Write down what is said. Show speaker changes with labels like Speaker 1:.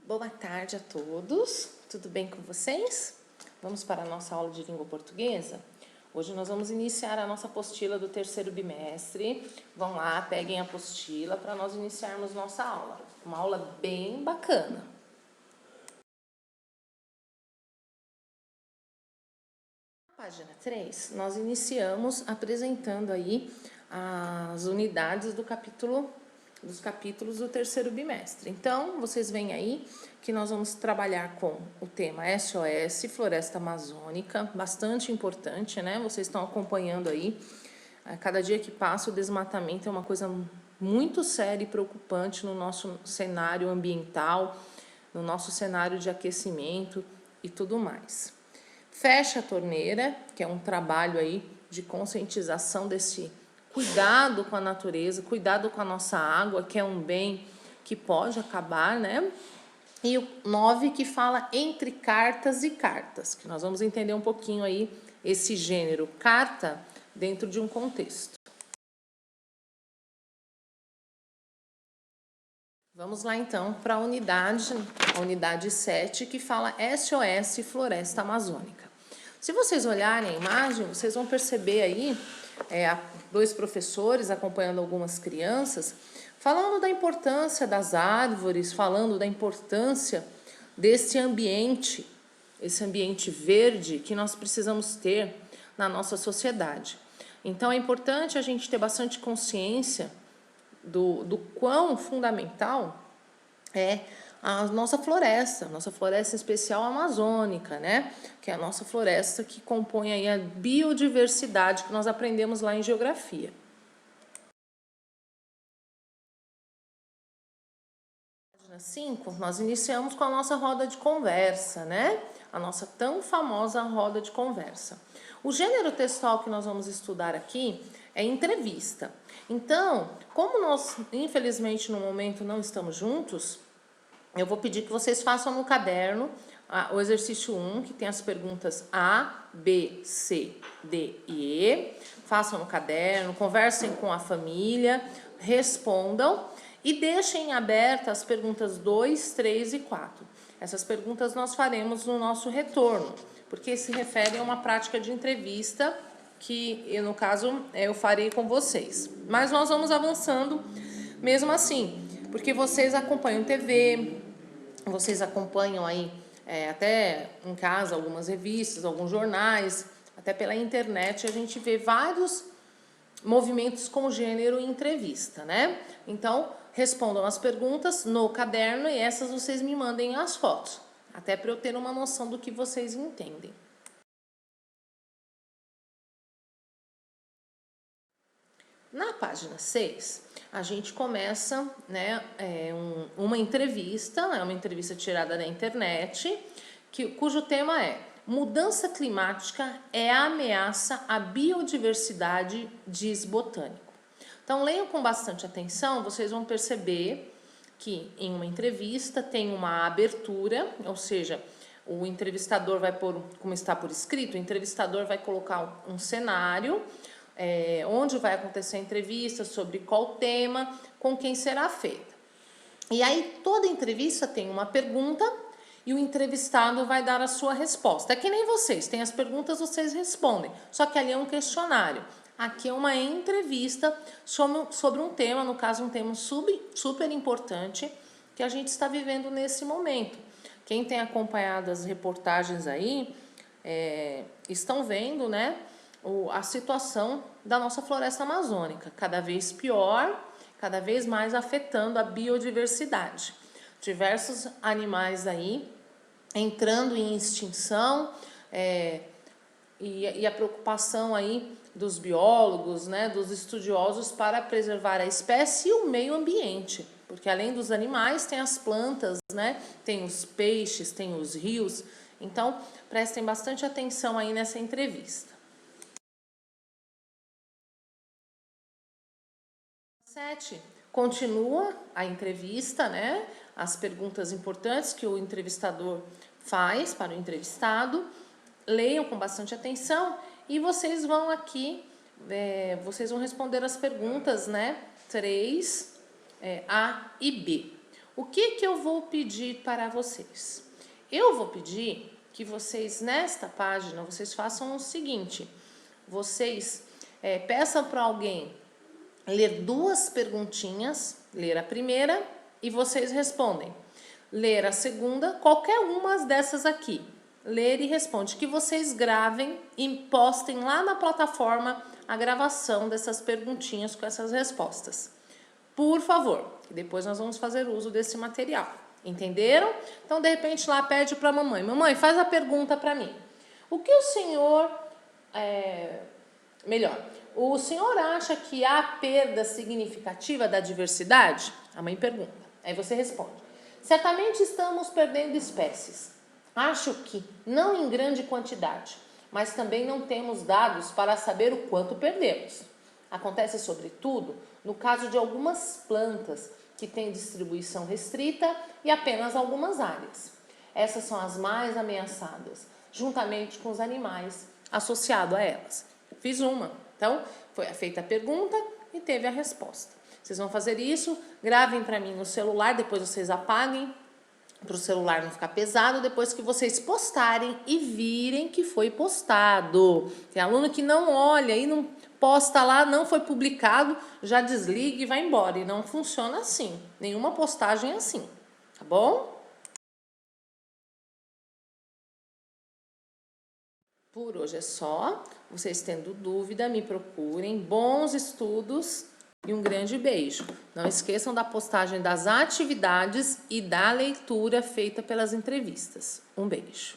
Speaker 1: Boa tarde a todos, tudo bem com vocês? Vamos para a nossa aula de língua portuguesa? Hoje nós vamos iniciar a nossa apostila do terceiro bimestre. Vão lá, peguem a apostila para nós iniciarmos nossa aula. Uma aula bem bacana. Na página 3, nós iniciamos apresentando aí as unidades dos capítulos do terceiro bimestre. Então, vocês veem aí que nós vamos trabalhar com o tema SOS, Floresta Amazônica, bastante importante, né? Vocês estão acompanhando aí, a cada dia que passa o desmatamento é uma coisa muito séria e preocupante no nosso cenário ambiental, no nosso cenário de aquecimento e tudo mais. Fecha a torneira, que é um trabalho aí de conscientização desse cuidado com a natureza, cuidado com a nossa água, que é um bem que pode acabar, né? E o 9 que fala entre cartas e cartas, que nós vamos entender um pouquinho aí esse gênero carta dentro de um contexto. Vamos lá então para a unidade 7, que fala SOS Floresta Amazônica. Se vocês olharem a imagem, vocês vão perceber aí dois professores acompanhando algumas crianças, falando da importância das árvores, falando da importância desse ambiente, esse ambiente verde que nós precisamos ter na nossa sociedade. Então é importante a gente ter bastante consciência do quão fundamental é a nossa floresta em especial amazônica, né? Que é a nossa floresta que compõe aí a biodiversidade que nós aprendemos lá em geografia. Página 5, nós iniciamos com a nossa roda de conversa, né? A nossa tão famosa roda de conversa. O gênero textual que nós vamos estudar aqui é entrevista. Então, como nós, infelizmente, no momento não estamos juntos, eu vou pedir que vocês façam no caderno o exercício 1, que tem as perguntas A, B, C, D e E. Façam no caderno, conversem com a família, respondam e deixem abertas as perguntas 2, 3 e 4. Essas perguntas nós faremos no nosso retorno, porque se referem a uma prática de entrevista que, no caso, eu farei com vocês. Mas nós vamos avançando mesmo assim, porque vocês acompanham TV, vocês acompanham aí até em casa algumas revistas, alguns jornais, até pela internet a gente vê vários movimentos com gênero em entrevista, né? Então, respondam as perguntas no caderno e essas vocês me mandem as fotos, até para eu ter uma noção do que vocês entendem. Na página 6, a gente começa, né, uma entrevista, é uma entrevista tirada da internet, cujo tema é Mudança climática é a ameaça à biodiversidade, diz botânico. Então, leiam com bastante atenção, vocês vão perceber que em uma entrevista tem uma abertura, ou seja, o entrevistador vai pôr, como está por escrito, o entrevistador vai colocar um cenário, onde vai acontecer a entrevista, sobre qual tema, com quem será feita. E aí toda entrevista tem uma pergunta e o entrevistado vai dar a sua resposta. É que nem vocês, tem as perguntas, vocês respondem, só que ali é um questionário. Aqui é uma entrevista sobre um tema, no caso um tema super importante que a gente está vivendo nesse momento. Quem tem acompanhado as reportagens aí, estão vendo, né, a situação da nossa floresta amazônica, cada vez pior, cada vez mais afetando a biodiversidade. Diversos animais aí entrando em extinção, e a preocupação aí dos biólogos, né, dos estudiosos para preservar a espécie e o meio ambiente, porque além dos animais tem as plantas, né, tem os peixes, tem os rios, então prestem bastante atenção aí nessa entrevista. 7. Continua a entrevista, né? As perguntas importantes que o entrevistador faz para o entrevistado. Leiam com bastante atenção e vocês vão aqui, vocês vão responder as perguntas, né? 3, A e B. O que eu vou pedir para vocês? Eu vou pedir que vocês, nesta página, vocês façam o seguinte. Vocês peçam para alguém ler 2 perguntinhas, ler a primeira e vocês respondem. Ler a segunda, qualquer uma dessas aqui. Ler e responde. Que vocês gravem e postem lá na plataforma a gravação dessas perguntinhas com essas respostas. Por favor, que depois nós vamos fazer uso desse material. Entenderam? Então, de repente, lá pede para a mamãe. Mamãe, faz a pergunta para mim. O que o senhor... o senhor acha que há perda significativa da diversidade? A mãe pergunta. Aí você responde. Certamente estamos perdendo espécies. Acho que não em grande quantidade, mas também não temos dados para saber o quanto perdemos. Acontece, sobretudo, no caso de algumas plantas que têm distribuição restrita e apenas algumas áreas. Essas são as mais ameaçadas, juntamente com os animais associados a elas. Fiz uma. Então, foi feita a pergunta e teve a resposta. Vocês vão fazer isso, gravem para mim no celular, depois vocês apaguem, para o celular não ficar pesado, depois que vocês postarem e virem que foi postado. Tem aluno que não olha e não posta lá, não foi publicado, já desliga e vai embora. E não funciona assim, nenhuma postagem é assim, tá bom? Por hoje é só. Vocês tendo dúvida, me procurem. Bons estudos e um grande beijo. Não esqueçam da postagem das atividades e da leitura feita pelas entrevistas. Um beijo.